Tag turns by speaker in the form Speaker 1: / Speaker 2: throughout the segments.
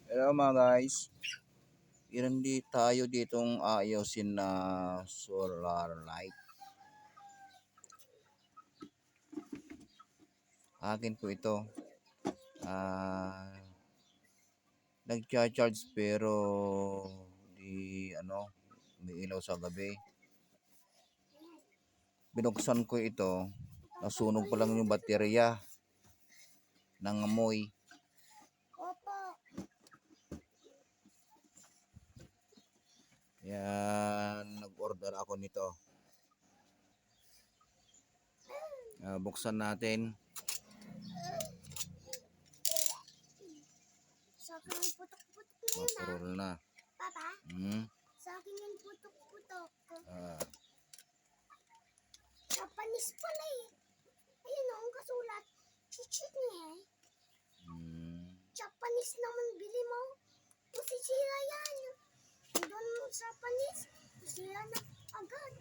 Speaker 1: Hello mga guys, hindi tayo ditong ayusin na solar light. Akin po ito. Nag-charge pero di may ilaw sa gabi. Binuksan ko ito, nasunog pa lang yung baterya ng amoy. Yan, nag-order ako nito. Buksan natin.
Speaker 2: Sa akin yung putok-putok na yun,
Speaker 1: Mapurol na.
Speaker 2: Papa? Sa akin yung putok-putok. Japanese pala eh. Ayun o, ang kasulat. Chichit niya eh. Japanese naman bili mo. Masisira yan. Doon mo Japanese, masisira na agad.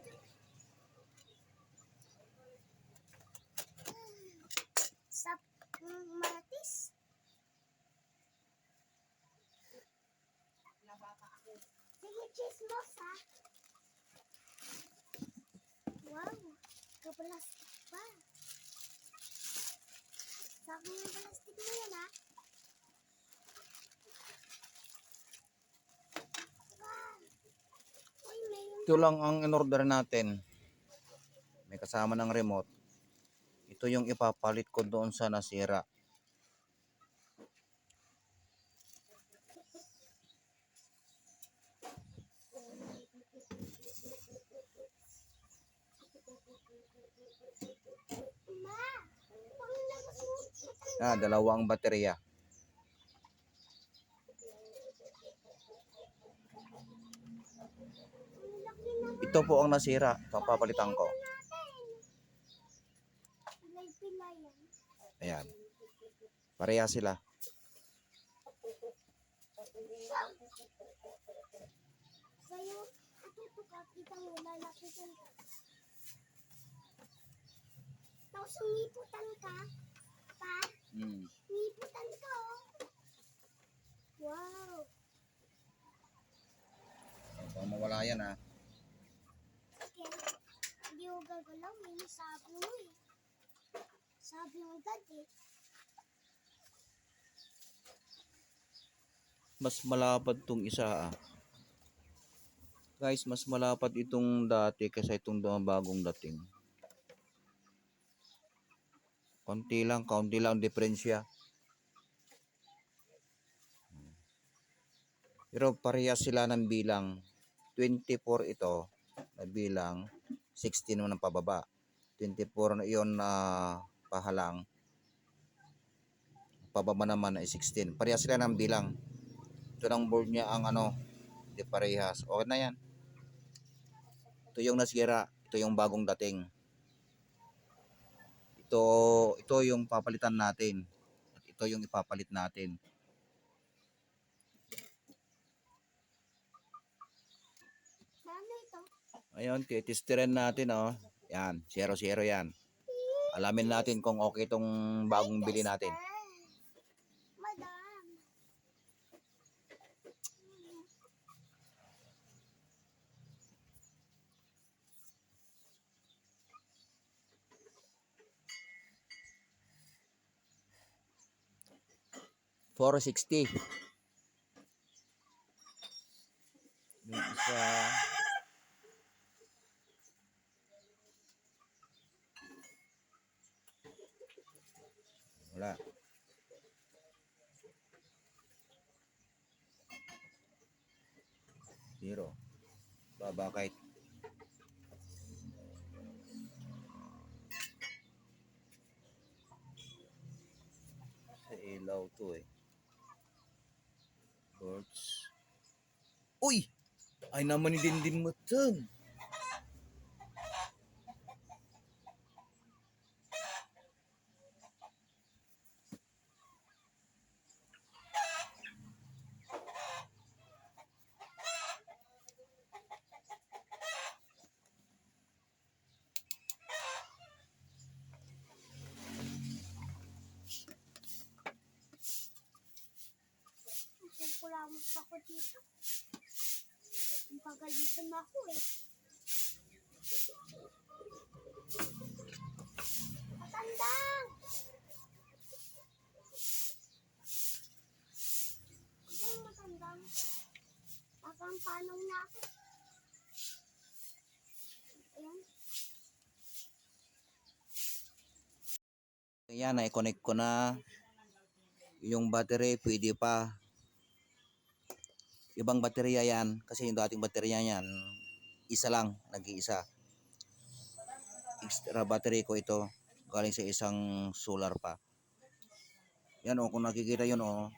Speaker 2: Sa matis. Sige, chismos ha. Wow, kaplastik pa. Sa akin yung plastik mo yan ha. Wow. Uy,
Speaker 1: Ito lang ang in-order natin. May kasama ng remote. Ito yung ipapalit ko doon sa nasira. Dalawang baterya. Ito po ang nasira. Papapalitan ko. Ayan. Pareha sila.
Speaker 2: Sa'yo, atutuka kita mo, lalapitan ka. Tapos umiputan ka, pa? Umiputan ka, oh. Wow.
Speaker 1: Baka mawala yan ha.
Speaker 2: Sige, hindi ko gagalawin. Sabi mo eh. Sabi mo dad eh.
Speaker 1: Mas malapad tong isa Guys, mas malapad itong dati kaysa itong bagong dating. Kaunti lang diferensya. Pero parehas sila ng bilang. 24 ito na bilang, 16 naman ang pababa. 24 na iyon na pahalang. Pababa naman ay 16. Parehas sila ng bilang. Ito ng board niya ang di parehas. Okay na yan. Ito yung nasira. Ito yung bagong dating. Ito yung papalitan natin. At ito yung ipapalit natin.
Speaker 2: Ano ito?
Speaker 1: Ayun, titestirin natin Yan, 0-0 yan. Alamin natin kung okay itong bagong bili natin.
Speaker 2: Madam.
Speaker 1: 460. Yung isa. Wala. Zero. Babakit. Sa ilaw to Birds. Uy! Ay naman ni Dindin mo dun.
Speaker 2: Nagkamot ako dito. Ang pagalitan na ako eh. Matandang! Ay, matandang. Nakang panong na ako. Ayan.
Speaker 1: Ayan, na-connect ko na. Yung battery, pwede pa. Ibang baterya yan. Kasi yung dating baterya yan, isa lang, nag-iisa. Extra battery ko ito. Galing sa isang solar pa. Yan o, kung nakikita yun o.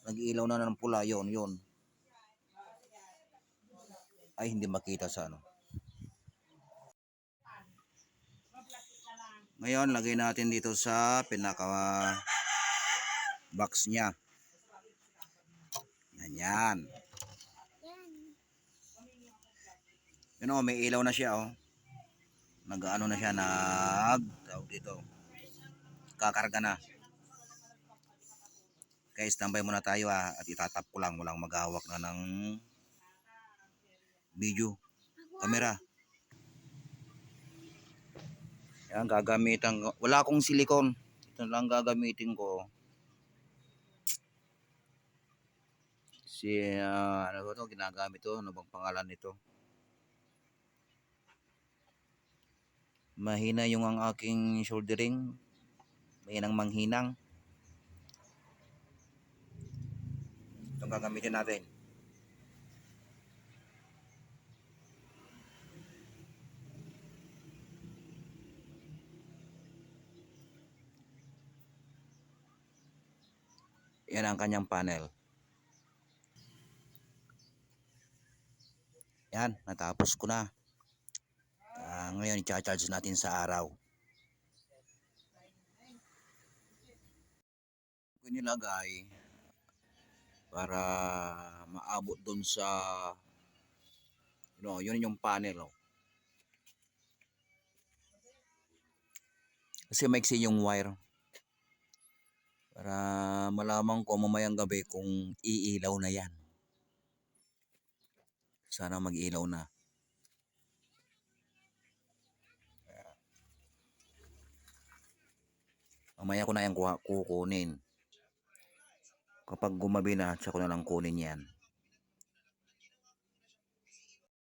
Speaker 1: Nag-iilaw na ng pula, yun. Ay, hindi makita sa ano. Ngayon, lagay natin dito sa pinaka box niya. Ganyan.
Speaker 2: Yan.
Speaker 1: Yun o, may ilaw na siya o. Nag-ano na siya, tawag dito. Kakarga na. Kaya standby muna tayo at itatap ko lang. Walang maghahawak na ng video. Camera. Yan, gagamitan ko. Wala akong silicone. Ito lang gagamitin ko. Ano ba ito? Ginagamit ito. Ano bang pangalan nito? Mahina yung ang aking soldering. Mahinang manghinang. Itong gagamitin natin. Yan ang kanyang panel. Yan, natapos ko na. Ngayon, i-charge natin sa araw. Ko nilagay para maabot doon sa yun yung panel. Kasi maiksi yung wire. Para malaman ko mamayang gabi kung iilaw na yan. Sana mag-ilaw na. Mamaya ko na yan kukunin. Kapag gumabi na, tsaka ko na lang kunin yan.